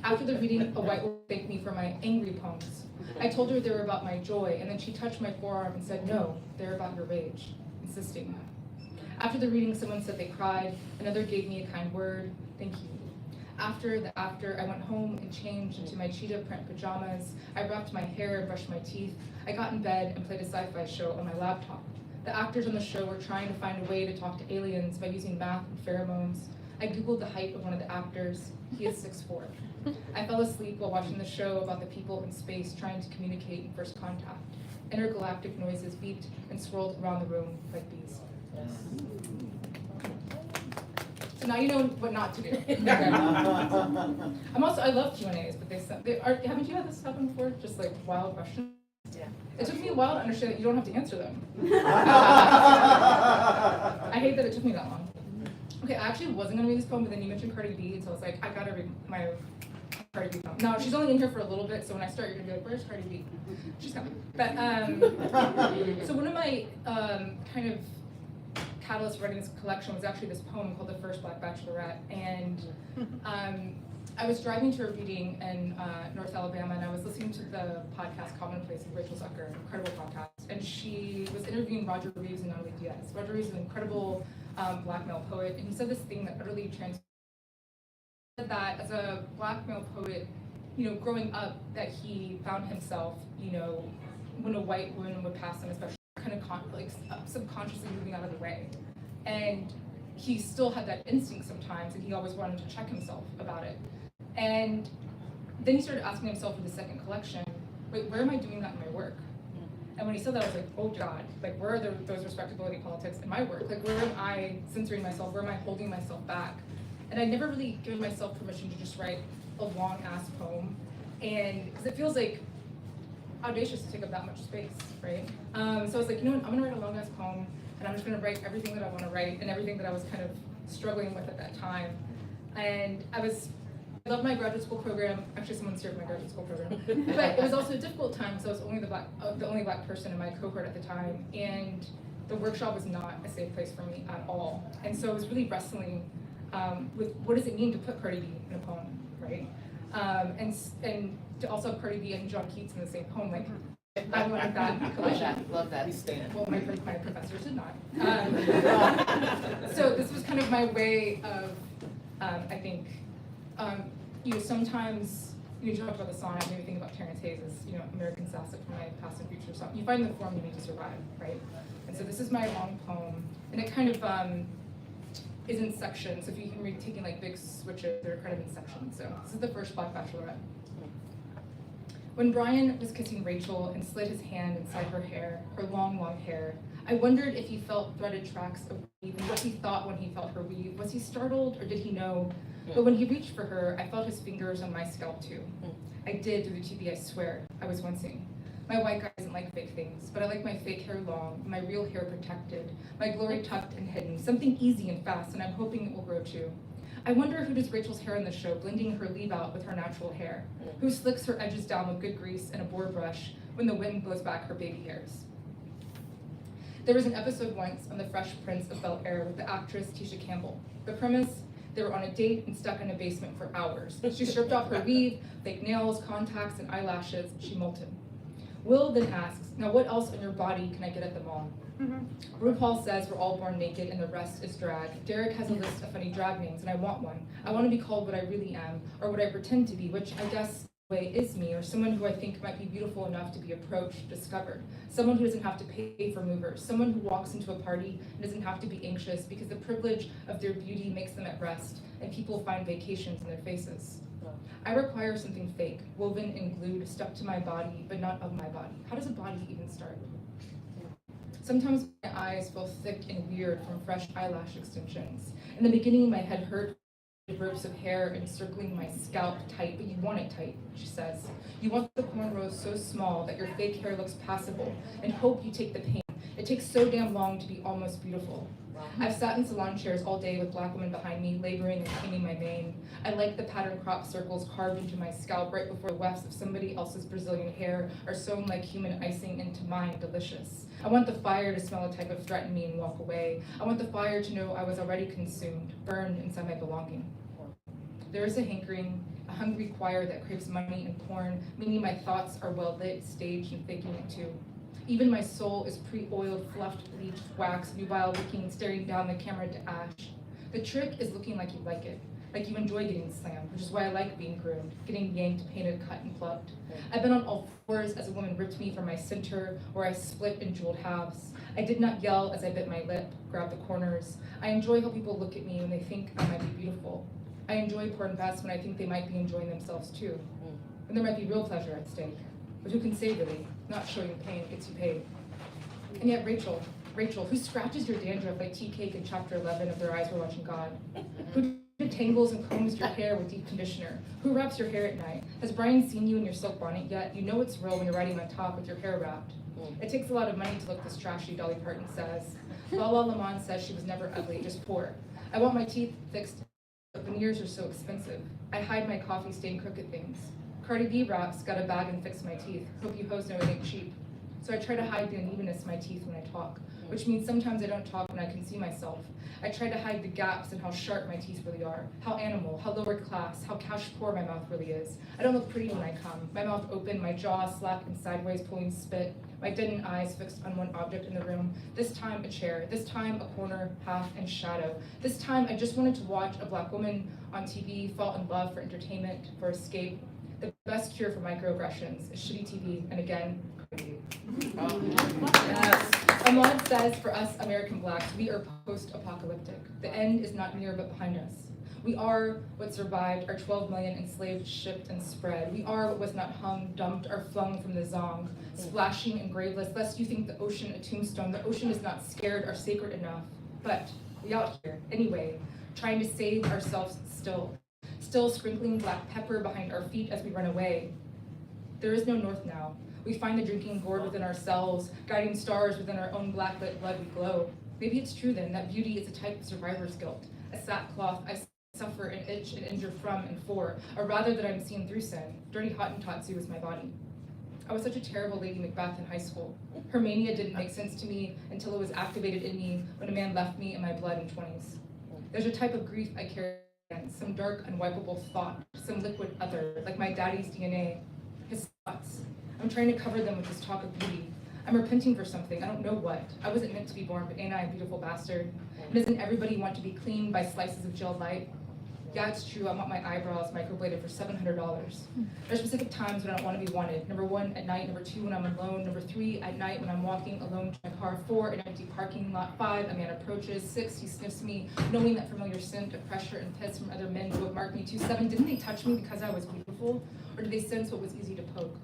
After the reading, a white woman thanked me for my angry poems. I told her they were about my joy, and then she touched my forearm and said, no, they're about your rage, insisting. After the reading, someone said they cried, another gave me a kind word, thank you. After, I went home and changed into my cheetah print pajamas. I wrapped my hair and brushed my teeth. I got in bed and played a sci-fi show on my laptop. The actors on the show were trying to find a way to talk to aliens by using math and pheromones. I Googled the height of one of the actors. He is 6'4". I fell asleep while watching the show about the people in space trying to communicate in first contact. Intergalactic noises beeped and swirled around the room like bees. So now you know what not to do. I love Q&As, but haven't you had this happen before? Just like wild questions? Yeah. It took me a while to understand that you don't have to answer them. I hate that it took me that long. Okay, I actually wasn't gonna read this poem, but then you mentioned Cardi B, so I was like, I gotta read my Cardi B poem. Now, she's only in here for a little bit, so when I start, you're gonna be like, where's Cardi B? She's coming. But, so one of my kind of catalyst for writing this collection was actually this poem called The First Black Bachelorette. And I was driving to a reading in North Alabama, and I was listening to the podcast Commonplace with Rachel Zucker, an incredible podcast. And she was interviewing Roger Reeves and Natalie Diaz. Roger Reeves is an incredible Black male poet, and he said this thing that utterly that as a Black male poet, growing up, that he found himself, when a white woman would pass him, especially kind of subconsciously moving out of the way. And he still had that instinct sometimes, and he always wanted to check himself about it. And then he started asking himself in the second collection, wait, where am I doing that in my work? And when he said that, I was like, oh God, like where are those respectability politics in my work? Like where am I censoring myself? Where am I holding myself back? And I never really given myself permission to just write a long ass poem. And because it feels like audacious to take up that much space, right? So I was like, I'm gonna write a long ass poem, and I'm just gonna write everything that I wanna write and everything that I was kind of struggling with at that time. And I love my graduate school program. Actually, someone's here for my graduate school program. But it was also a difficult time because I was only the only black person in my cohort at the time, and the workshop was not a safe place for me at all. And so I was really wrestling with what does it mean to put Cardi B in a poem, right? And to also have Cardi B and John Keats in the same poem, like I wanted that collision. Love that. We stand. Well, my professors did not. So this was kind of my way of, I think, sometimes you talk about the sonnet, maybe think about Terrence Hayes' American Sassy from my past and future song. You find the form you need to survive, right? And so this is my long poem, and it kind of is in sections. So if you can read taking like big switches, they're kind of in sections. So this is the first Black Bachelorette. When Brian was kissing Rachel and slid his hand inside her hair, her long, long hair, I wondered if he felt threaded tracks of weave and what he thought when he felt her weave. Was he startled or did he know? But when he reached for her, I felt his fingers on my scalp too. I did through the TV, I swear. I was wincing. My white guy doesn't like fake things, but I like my fake hair long, my real hair protected, my glory tucked and hidden, something easy and fast, and I'm hoping it will grow too. I wonder who does Rachel's hair in the show, blending her leave out with her natural hair, who slicks her edges down with good grease and a boar brush when the wind blows back her baby hairs. There was an episode once on The Fresh Prince of Bel-Air with the actress Tisha Campbell. The premise, they were on a date and stuck in a basement for hours. She stripped off her weave, fake nails, contacts, and eyelashes. She molted. Will then asks, now what else on your body can I get at the mall? RuPaul says we're all born naked and the rest is drag. Derek has a list of funny drag names and I want one. I want to be called what I really am or what I pretend to be, which I guess way is me, or someone who I think might be beautiful enough to be approached, discovered. Someone who doesn't have to pay for movers. Someone who walks into a party and doesn't have to be anxious because the privilege of their beauty makes them at rest and people find vacations in their faces. I require something fake, woven and glued, stuck to my body, but not of my body. How does a body even start? Sometimes my eyes feel thick and weird from fresh eyelash extensions. In the beginning, my head hurt, ropes of hair encircling my scalp tight, but you want it tight, she says. You want the cornrows so small that your fake hair looks passable, and hope you take the pain. It takes so damn long to be almost beautiful. I've sat in salon chairs all day with black women behind me, laboring and cleaning my mane. I like the pattern crop circles carved into my scalp right before the wefts of somebody else's Brazilian hair are sewn like human icing into mine, delicious. I want the fire to smell a type of threaten me and walk away. I want the fire to know I was already consumed, burned inside my belonging. There is a hankering, a hungry choir that craves money and porn, meaning my thoughts are well lit, staged, and faking it too. Even my soul is pre-oiled, fluffed, bleached, wax, nubile looking, staring down the camera to ash. The trick is looking like you like it, like you enjoy getting slammed, which is why I like being groomed, getting yanked, painted, cut, and plucked. I've been on all fours as a woman ripped me from my center, where I split in jeweled halves. I did not yell as I bit my lip, grabbed the corners. I enjoy how people look at me when they think I might be beautiful. I enjoy porn best when I think they might be enjoying themselves too. And there might be real pleasure at stake. But who can say really? Not showing pain gets you paid. And yet Rachel, who scratches your dandruff like tea cake in chapter 11 of Their Eyes Were Watching God? Who detangles and combs your hair with deep conditioner? Who wraps your hair at night? Has Brian seen you in your silk bonnet yet? You know it's real when you're riding on top with your hair wrapped. It takes a lot of money to look this trashy, Dolly Parton says. Lala Lamont says she was never ugly, just poor. I want my teeth fixed, but veneers are so expensive. I hide my coffee stain crooked things. Cardi B raps, got a bag and fix my teeth. Hope you hoes know it ain't cheap. So I try to hide the unevenness of my teeth when I talk, which means sometimes I don't talk when I can see myself. I try to hide the gaps and how sharp my teeth really are, how animal, how lower class, how cash poor my mouth really is. I don't look pretty when I come. My mouth open, my jaw slack and sideways pulling spit, my deadened eyes fixed on one object in the room. This time a chair, this time a corner, half and shadow. This time I just wanted to watch a black woman on TV fall in love for entertainment, for escape. The best cure for microaggressions is shitty TV, and again, yes. Ahmad says, for us American blacks, we are post-apocalyptic. The end is not near but behind us. We are what survived our 12 million enslaved, shipped, and spread. We are what was not hung, dumped, or flung from the zong, splashing and graveless, lest you think the ocean a tombstone. The ocean is not scared or sacred enough, but we out here, anyway, trying to save ourselves still sprinkling black pepper behind our feet as we run away. There is no north now. We find the drinking gourd within ourselves, guiding stars within our own black-lit blood we glow. Maybe it's true then that beauty is a type of survivor's guilt, a sackcloth I suffer and itch and injure from and for, or rather that I'm seen through sin. Dirty Hottentot is my body. I was such a terrible Lady Macbeth in high school. Her mania didn't make sense to me until it was activated in me when a man left me in my blood in 20s. There's a type of grief I carry, some dark, unwipeable thought, some liquid other, like my daddy's DNA, his thoughts. I'm trying to cover them with this talk of beauty. I'm repenting for something, I don't know what. I wasn't meant to be born, but ain't I a beautiful bastard? And doesn't everybody want to be cleaned by slices of gel light? Yeah, it's true, I want my eyebrows microbladed for $700. There are specific times when I don't want to be wanted. Number 1, at night. Number 2, when I'm alone. Number 3, at night when I'm walking alone to my car. 4, an empty parking lot. 5, a man approaches. 6, he sniffs me, knowing that familiar scent of pressure and piss from other men who have marked me too. 7, didn't they touch me because I was beautiful? Or did they sense what was easy to poke?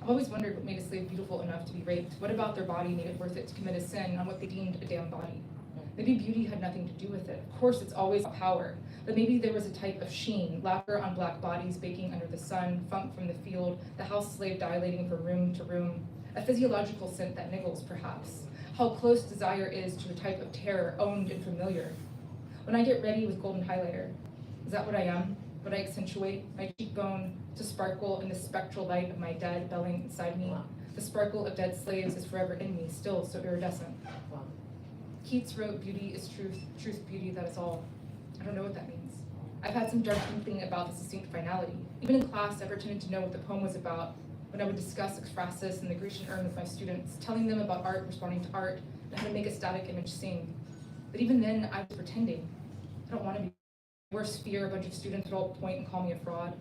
I've always wondered what made a slave beautiful enough to be raped. What about their body made it worth it to commit a sin on what they deemed a damn body? Maybe beauty had nothing to do with it. Of course, it's always power. But maybe there was a type of sheen, lacquer on black bodies baking under the sun, funk from the field, the house slave dilating from room to room. A physiological scent that niggles, perhaps. How close desire is to a type of terror, owned and familiar. When I get ready with golden highlighter, is that what I am? What I accentuate? My cheekbone to sparkle in the spectral light of my dead belling inside me. The sparkle of dead slaves is forever in me, still so iridescent. Keats wrote, beauty is truth, truth beauty, that is all. I don't know what that means. I've had some dark thinking about the succinct finality. Even in class, I pretended to know what the poem was about when I would discuss ekphrasis and the Grecian urn with my students, telling them about art responding to art and how to make a static image sing. But even then, I was pretending. I don't want to be. Worst fear, a bunch of students would all point and call me a fraud.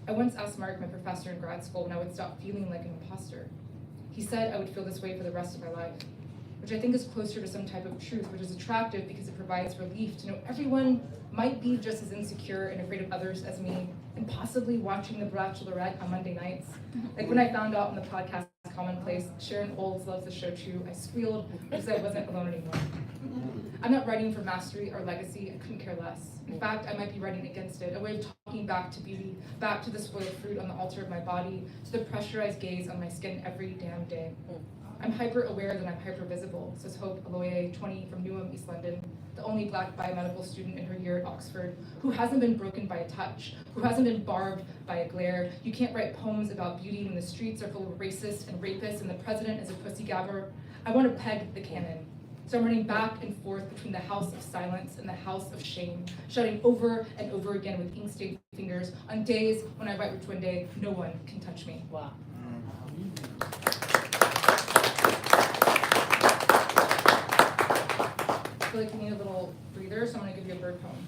I once asked Mark, my professor in grad school, when I would stop feeling like an imposter. He said I would feel this way for the rest of my life, which I think is closer to some type of truth, which is attractive because it provides relief to know everyone might be just as insecure and afraid of others as me, and possibly watching The Bachelorette on Monday nights. Like when I found out on the podcast Commonplace, Sharon Olds loves the show too, I squealed because I wasn't alone anymore. I'm not writing for mastery or legacy. I couldn't care less. In fact, I might be writing against it, a way of talking back to beauty, back to the spoiled fruit on the altar of my body, to the pressurized gaze on my skin every damn day. I'm hyper-aware that I'm hyper-visible, says Hope Olayiwola, 20, from Newham, East London, the only Black biomedical student in her year at Oxford, who hasn't been broken by a touch, who hasn't been barbed by a glare. You can't write poems about beauty when the streets are full of racists and rapists and the president is a pussy gabber. I want to peg the canon. So I'm running back and forth between the house of silence and the house of shame, shouting over and over again with ink-stained fingers on days when I write which one day no one can touch me. Wow. I feel like you need a little breather, so I'm going to give you a bird poem.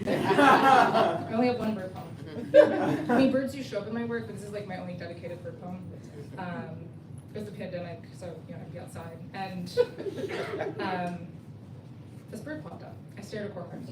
I only have one bird poem. I mean, birds do show up in my work, but this is like my only dedicated bird poem. It was the pandemic, so I'd be outside, and this bird popped up. I stared at cormorant.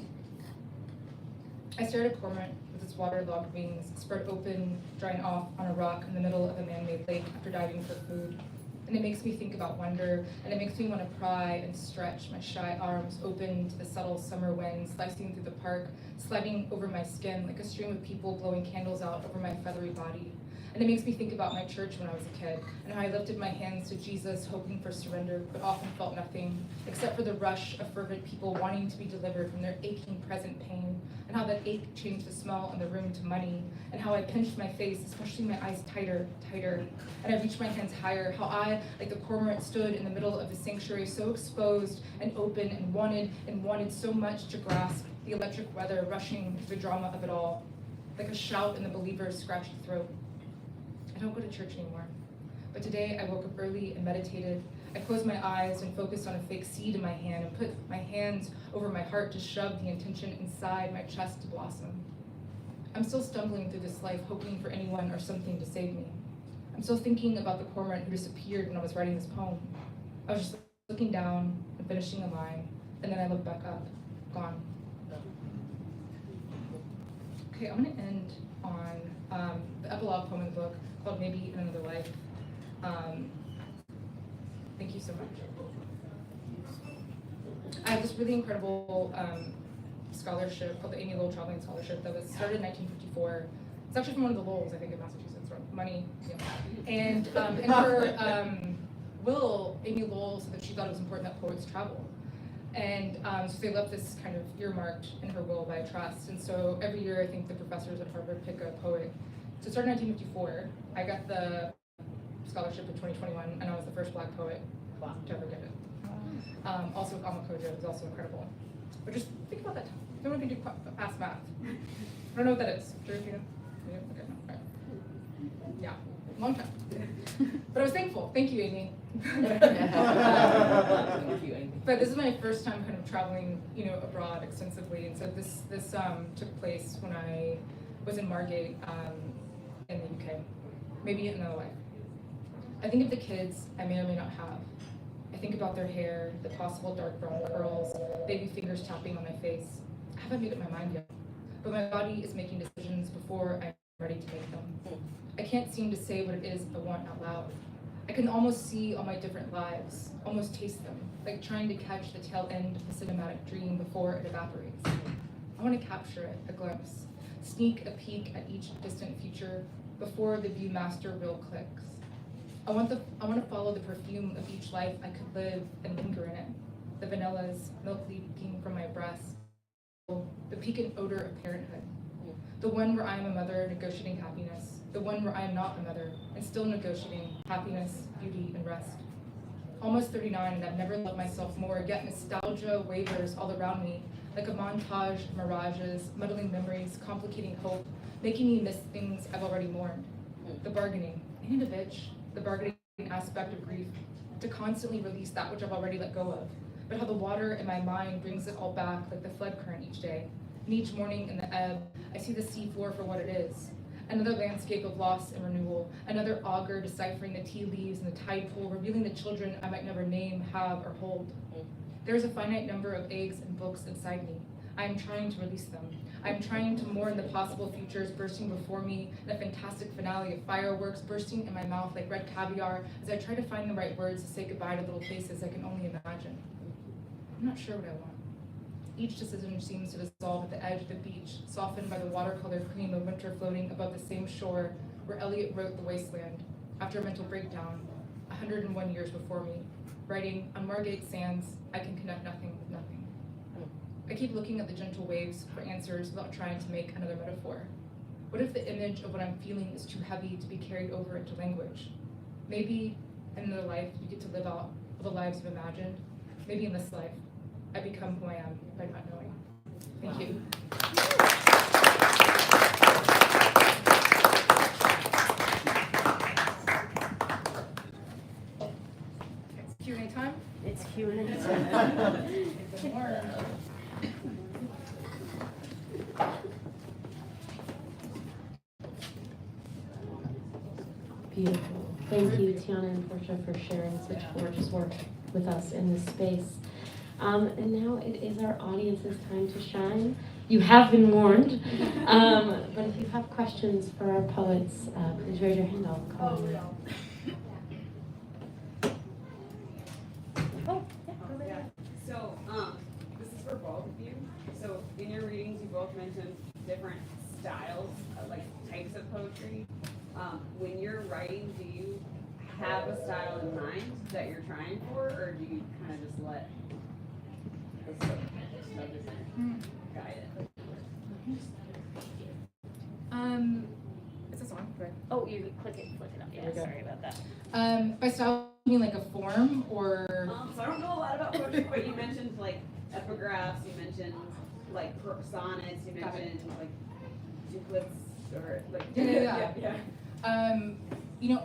I stared at cormorant with its waterlogged wings spread open, drying off on a rock in the middle of a man-made lake after diving for food. And it makes me think about wonder, and it makes me want to pry and stretch my shy arms open to the subtle summer wind slicing through the park, sliding over my skin like a stream of people blowing candles out over my feathery body. And it makes me think about my church when I was a kid, and how I lifted my hands to Jesus, hoping for surrender, but often felt nothing, except for the rush of fervent people wanting to be delivered from their aching present pain, and how that ache changed the smell in the room to money, and how I pinched my face, especially my eyes tighter, and I reached my hands higher, how I, like the cormorant, stood in the middle of the sanctuary, so exposed and open and wanted so much to grasp the electric weather rushing through the drama of it all, like a shout in the believer's scratchy throat. I don't go to church anymore, but today I woke up early and meditated. I closed my eyes and focused on a fake seed in my hand and put my hands over my heart to shove the intention inside my chest to blossom. I'm still stumbling through this life, hoping for anyone or something to save me. I'm still thinking about the cormorant who disappeared when I was writing this poem. I was just looking down and finishing a line, and then I looked back up, gone. Okay, I'm gonna end on the epilogue poem in the book, called Maybe in Another Life. Thank you so much. I have this really incredible scholarship called the Amy Lowell Traveling Scholarship that was started in 1954. It's actually from one of the Lowells, I think, in Massachusetts, or money. Yeah. And in her will, Amy Lowell said that she thought it was important that poets travel. And so they left this kind of earmarked in her will by a trust. And so every year, I think the professors at Harvard pick a poet. So it started in 1954. I got the scholarship in 2021, and I was the first Black poet to ever get it. Also with Amakojo, it was also incredible. But just think about that time. No one can do fast math. I don't know what that is. Sure, you know? Yeah, okay, no, right. Yeah, long time. But I was thankful. Thank you, Amy. Thank you, Amy. But this is my first time kind of traveling, abroad extensively. And so this took place when I was in Margate in the UK, maybe in another life. I think of the kids I may or may not have. I think about their hair, the possible dark brown curls, baby fingers tapping on my face. I haven't made up my mind yet, but my body is making decisions before I'm ready to make them. I can't seem to say what it is I want out loud. I can almost see all my different lives, almost taste them, like trying to catch the tail end of the cinematic dream before it evaporates. I want to capture it, a glimpse, sneak a peek at each distant future before the Viewmaster reel clicks. I want to follow the perfume of each life I could live and linger in it. The vanillas, milk leaking from my breast, the piquant odor of parenthood. The one where I am a mother negotiating happiness. The one where I am not a mother and still negotiating happiness, beauty, and rest. Almost 39 and I've never loved myself more, yet nostalgia wavers all around me, like a montage of mirages, muddling memories, complicating hope, making me miss things I've already mourned. The bargaining, ain't it a bitch? The bargaining aspect of grief, to constantly release that which I've already let go of, but how the water in my mind brings it all back like the flood current each day. And each morning in the ebb, I see the seafloor for what it is. Another landscape of loss and renewal, another augur deciphering the tea leaves and the tide pool, revealing the children I might never name, have, or hold. There is a finite number of eggs and books inside me. I am trying to release them. I am trying to mourn the possible futures bursting before me in a fantastic finale of fireworks bursting in my mouth like red caviar as I try to find the right words to say goodbye to little faces I can only imagine. I'm not sure what I want. Each decision seems to dissolve at the edge of the beach, softened by the watercolor cream of winter floating above the same shore where Eliot wrote The Wasteland, after a mental breakdown, 101 years before me, writing, on Margate sands, I can connect nothing with nothing. I keep looking at the gentle waves for answers without trying to make another metaphor. What if the image of what I'm feeling is too heavy to be carried over into language? Maybe in another life you get to live out the lives you've imagined. Maybe in this life, I become who I am by not knowing. Thank you. It's Q&A time. It's Q&A time. Good morning. Beautiful. Thank you, Tiana and Porsha, for sharing such gorgeous work with us in this space. And now it is our audience's time to shine. You have been warned. But if you have questions for our poets, please raise your hand. I'll call on you. So, this is for both of you. So, in your readings, you both mentioned different styles, like types of poetry. When you're writing, do you have a style in mind that you're trying for, or do you kind of just let the subject guide it? Is this on? Right. Oh, you flick it up. Yeah, sorry about that. By style, you mean like a form or? So I don't know a lot about poetry, but you mentioned like epigraphs, you mentioned like sonnets, you mentioned like duplets, or like Yeah.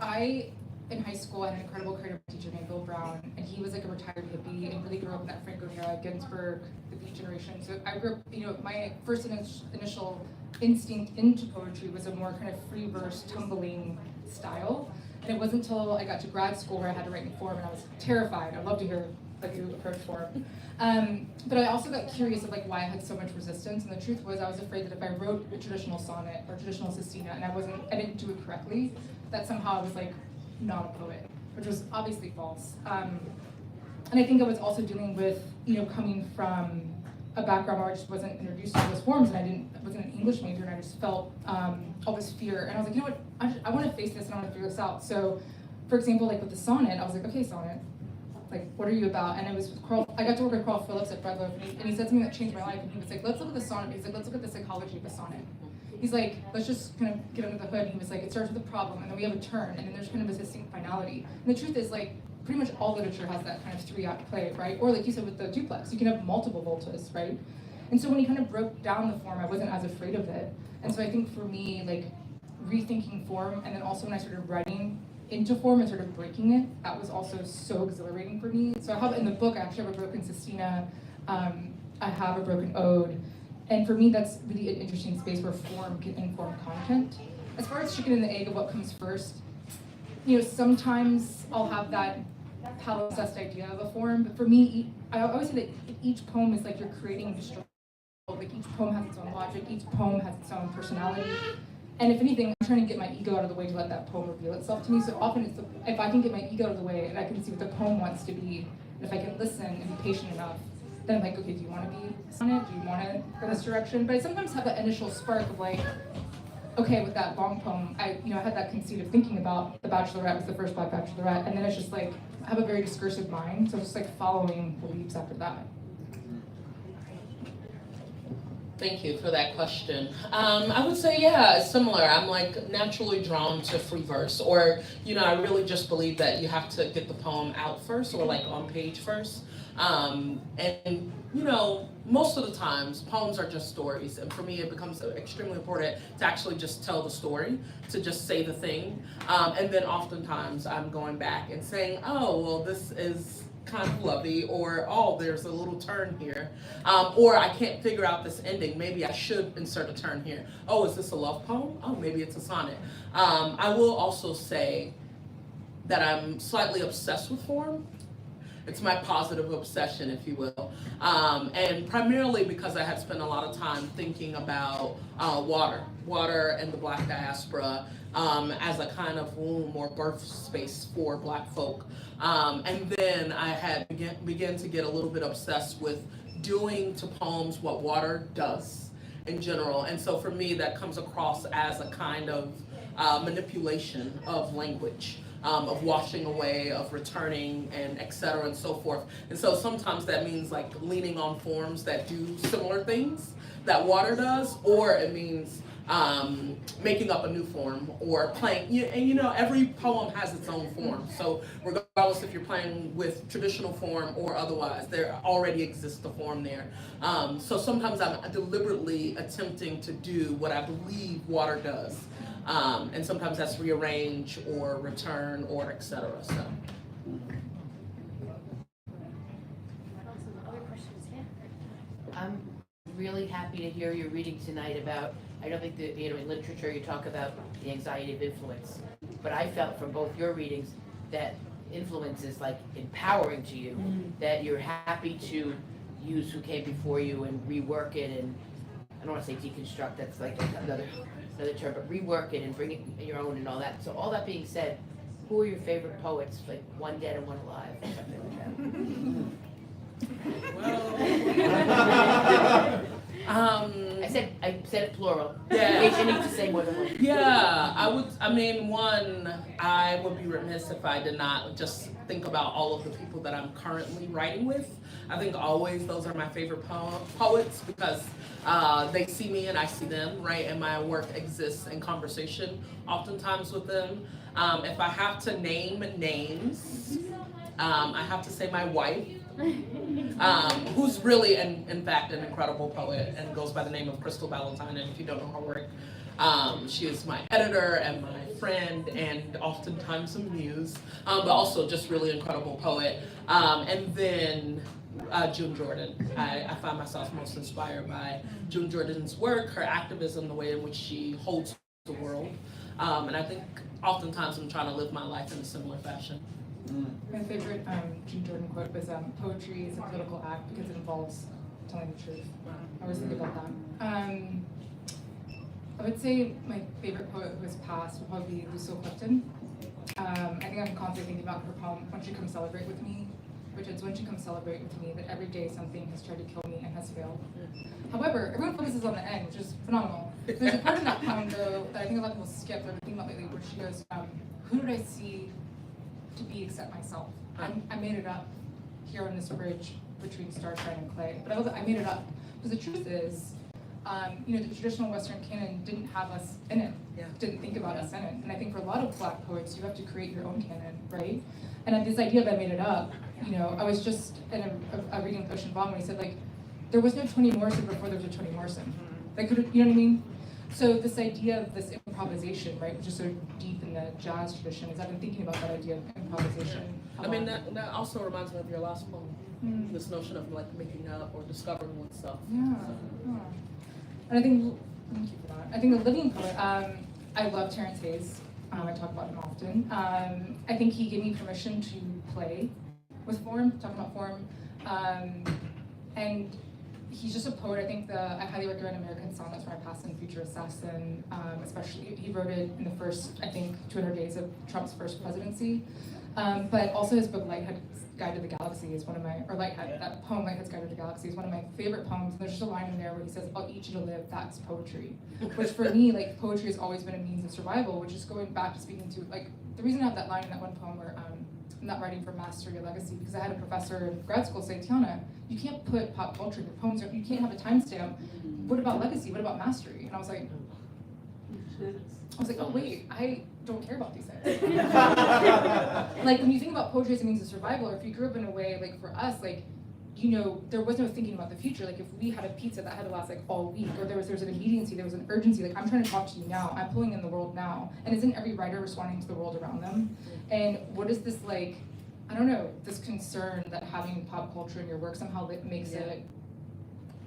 I in high school I had an incredible creative teacher named Bill Brown, and he was like a retired hippie and really grew up in that Frank O'Hara, Ginsberg, the Beat generation. So I grew up, my first initial instinct into poetry was a more kind of free verse, tumbling style. And it wasn't until I got to grad school where I had to write in form, and I was terrified. I'd love to hear like you approach form. But I also got curious of like why I had so much resistance, and the truth was I was afraid that if I wrote a traditional sonnet or traditional sestina and I didn't do it correctly, that somehow I was like not a poet, which was obviously false. And I think I was also dealing with, coming from a background where I just wasn't introduced to those forms, and I wasn't an English major, and I just felt all this fear. And I was like, you know what, I want to face this and I want to figure this out. So, for example, like with the sonnet, I was like, okay, sonnet, like, what are you about? And it was with Carl, I got to work with Carl Phillips at Breadloaf, and he said something that changed my life. And he was like, let's look at the sonnet. He's like, let's look at the psychology of a sonnet. He's like, let's just kind of get under the hood. And he was like, it starts with a problem, and then we have a turn, and then there's kind of a distinct finality. And the truth is, like, pretty much all literature has that kind of three-act play, right? Or like you said with the duplex, you can have multiple voltas, right? And so when he kind of broke down the form, I wasn't as afraid of it. And so I think for me, like, rethinking form, and then also when I started writing into form and sort of breaking it, that was also so exhilarating for me. So I have in the book, I actually have a broken sestina, I have a broken ode, and for me that's really an interesting space where form can inform content. As far as chicken and the egg of what comes first, sometimes I'll have that palimpsest idea of a form, but for me, I always say that each poem is like you're creating a story. Like each poem has its own logic, each poem has its own personality. And if anything, I'm trying to get my ego out of the way to let that poem reveal itself to me. So often it's if I can get my ego out of the way and I can see what the poem wants to be, and if I can listen and be patient enough, then I'm like, okay, do you want to be on it? Do you want to go this direction? But I sometimes have that initial spark of like, okay, with that long poem, I had that conceit of thinking about The Bachelorette was the first Black Bachelorette, and then it's just like, I have a very discursive mind, so it's just like following the leaps after that. Thank you for that question. I would say, yeah, similar. I'm like naturally drawn to free verse, or, I really just believe that you have to get the poem out first, or like on page first. And most of the times poems are just stories. And for me, it becomes extremely important to actually just tell the story, to just say the thing. And then oftentimes I'm going back and saying, oh, well, this is kind of lovey, or oh, there's a little turn here, or I can't figure out this ending, maybe I should insert a turn here. Oh, is this a love poem? Oh, maybe it's a sonnet. I will also say that I'm slightly obsessed with form, It's my positive obsession, if you will. And primarily because I had spent a lot of time thinking about water and the Black diaspora as a kind of womb or birth space for Black folk. And then I had began to get a little bit obsessed with doing to poems what water does in general. And so for me, that comes across as a kind of manipulation of language. Of washing away, of returning, and et cetera, and so forth. And so sometimes that means like leaning on forms that do similar things that water does, or it means making up a new form or playing. And every poem has its own form. So regardless if you're playing with traditional form or otherwise, there already exists a form there. So sometimes I'm deliberately attempting to do what I believe water does. And sometimes that's rearrange or return or et cetera. So. I'm really happy to hear your reading tonight about, I don't think that, in literature you talk about the anxiety of influence, but I felt from both your readings that influence is like empowering to you, that you're happy to use who came before you and rework it, and I don't want to say deconstruct, that's like another term, but rework it and bring it your own and all that. So all that being said, who are your favorite poets, like one dead and one alive, or something like that? I said it plural. Yeah. In case you need to say more than one. Yeah, I would be remiss if I did not just think about all of the people that I'm currently writing with. I think always those are my favorite poets because they see me and I see them, right? And my work exists in conversation oftentimes with them. If I have to name names, I have to say my wife, who's really, in fact, an incredible poet and goes by the name of Crystal Valentine. And if you don't know her work, she is my editor and my friend and oftentimes a muse, but also just really incredible poet. And then June Jordan. I find myself most inspired by June Jordan's work, her activism, the way in which she holds the world. And I think oftentimes I'm trying to live my life in a similar fashion. My favorite June Jordan quote was, "Poetry is a political act because it involves telling the truth." I always think about that. I would say my favorite poet who has passed would probably be Lucille Clifton. I think I'm constantly thinking about her poem, "Won't You Come Celebrate With Me," which is, "Won't you come celebrate with me that every day something has tried to kill me and has failed." However, everyone focuses on the end, which is phenomenal. There's a part in that poem, though, that I think a lot of people skip, that I've been thinking about lately, where she goes, "Who did I see to be except myself? I made it up here on this bridge between starshine and clay." But I made it up. Because the truth is, the traditional Western canon didn't have us in it, didn't think about us in it. And I think for a lot of Black poets, you have to create your own canon, right? And this idea that I made it up, I was just in a reading with Ocean Vuong when he said, like, there was no Toni Morrison before there was a Toni Morrison. They could have, you know what I mean? So this idea of this improvisation, right, which is so deep in the jazz tradition, is I've been thinking about that idea of improvisation. That also reminds me of your last poem. This notion of like making up or discovering oneself. Yeah. And I think, thank you for that. I think the living poet, I love Terrence Hayes. I talk about him often. I think he gave me permission to play with form, talking about form. And he's just a poet. I think I highly recommend American Sonnets for My Past and Future Assassin. Especially, he wrote it in the first, 200 days of Trump's first presidency. But also his book Lighthead's Guide to the Galaxy is one of my, or Lighthead, that poem Lighthead's Guide to the Galaxy is one of my favorite poems. And there's just a line in there where he says, "I'll eat you to live, that's poetry." Which for me, like, poetry has always been a means of survival, which is going back to speaking to, like, the reason I have that line in that one poem where I'm not writing for mastery or legacy, because I had a professor in grad school say, "Tiana, you can't put pop culture in your poems, you can't have a timestamp. What about legacy? What about mastery?" And I was like, oh wait, I don't care about these things. Like, when you think about poetry as a means of survival, or if you grew up in a way, like for us, like, there was no thinking about the future. Like, if we had a pizza that had to last like all week, or there was an immediacy, there was an urgency, like, I'm trying to talk to you now, I'm pulling in the world now. And isn't every writer responding to the world around them? And what is this, like, I don't know, this concern that having pop culture in your work somehow makes it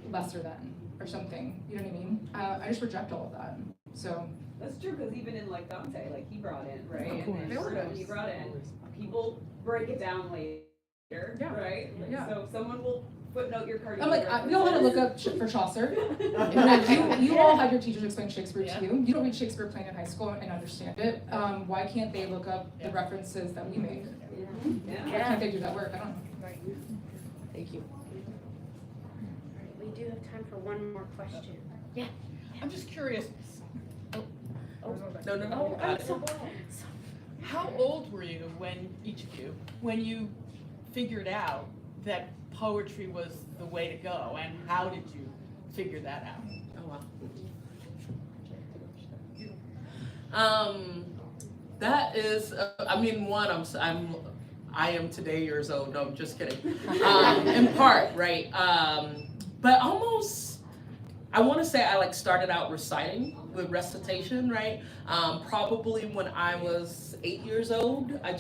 lesser than, or something, you know what I mean? I just reject all of that, so. That's true, because even in like Dante, like he brought in, right? Of course. And he brought in, people break it down later later, Yeah. right? Like, Yeah. So someone will footnote your cartoon. I'm like, we all had to look up for Chaucer. And you all had your teachers explain Shakespeare to you. You don't read Shakespeare plain in high school and understand it. Why can't they look up the references that we make? Yeah. Why can't they do that work? I don't know. Thank you. We do have time for one more question. I'm just curious, No, Oh, I'm got it. so how old were you each of you, when you figured out that poetry was the way to go, and how did you figure that out? Oh, wow. That is, I mean, I am today years old. No, I'm just kidding. In part, right? But almost, I want to say I like started out reciting with recitation, right? Probably when I was 8 years old, I just